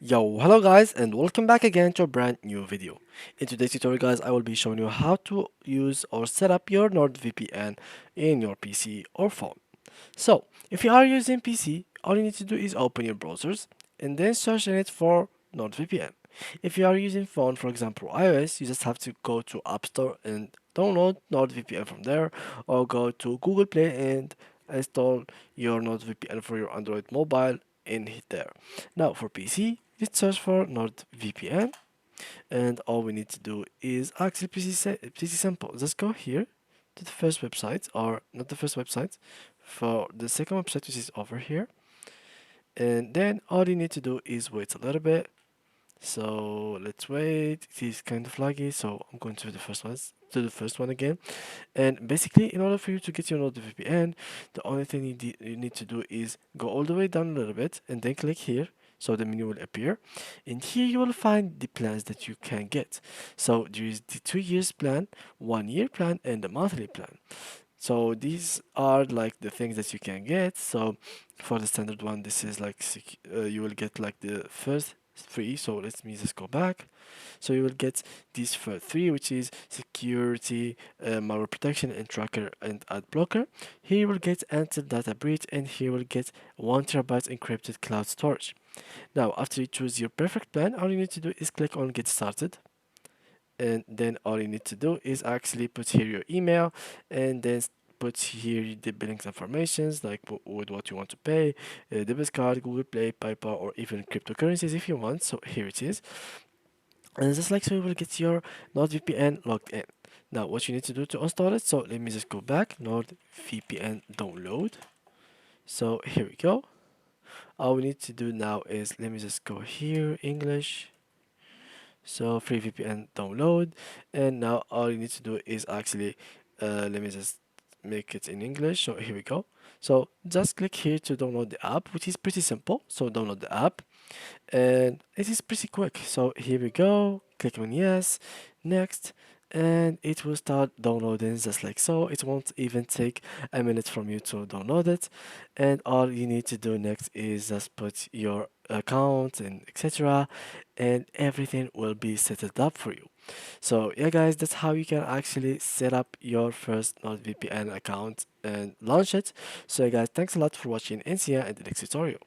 Yo, hello guys and welcome back again to a brand new video. In today's tutorial guys, I will be showing you how to use or set up your NordVPN in your PC or phone. So, if you are using PC, all you need to do is open your browsers and then search in it for NordVPN. If you are using phone, for example iOS, you just have to go to App Store and download NordVPN from there, or go to Google Play and install your NordVPN for your Android mobile and hit there. Now for PC, just search for NordVPN, and all we need to do is actually pretty simple. Just go here to the first website, or not the first website, for the second website which is over here, and then all you need to do is wait a little bit. So let's wait. It is kind of laggy, so I'm going to the first one again. And basically, in order for you to get your NordVPN, the only thing you need to do is go all the way down a little bit and then click here. So the menu will appear, and here you will find the plans that you can get. So there is the 2 years plan, 1 year plan, and the monthly plan. So these are like the things that you can get. So for the standard one, this is like you will get like the first three. So let me just go back. So you will get these first three, which is security, malware protection, and tracker and ad blocker. Here you will get anti data breach, and here you will get 1 TB encrypted cloud storage. Now, after you choose your perfect plan, all you need to do is click on get started, and then all you need to do is actually put here your email, and then put here the billing informations like with what you want to pay, debit card, Google Play, PayPal, or even cryptocurrencies if you want. So here it is, and just like so you will get your NordVPN logged in. Now what you need to do to install it, so let me just go back, NordVPN download. So here we go. All we need to do now is, let me just go here, English. So free VPN download, and now all you need to do is actually let me just make it in English. So here we go. So just click here to download the app, which is pretty simple. So download the app, and it is pretty quick. So here we go, click on yes, next, and it will start downloading just like so. It won't even take a minute from you to download it, and all you need to do next is just put your account and etc., and everything will be set it up for you. So yeah guys, that's how you can actually set up your first NordVPN account and launch it. So yeah guys, thanks a lot for watching, and see you in the next tutorial.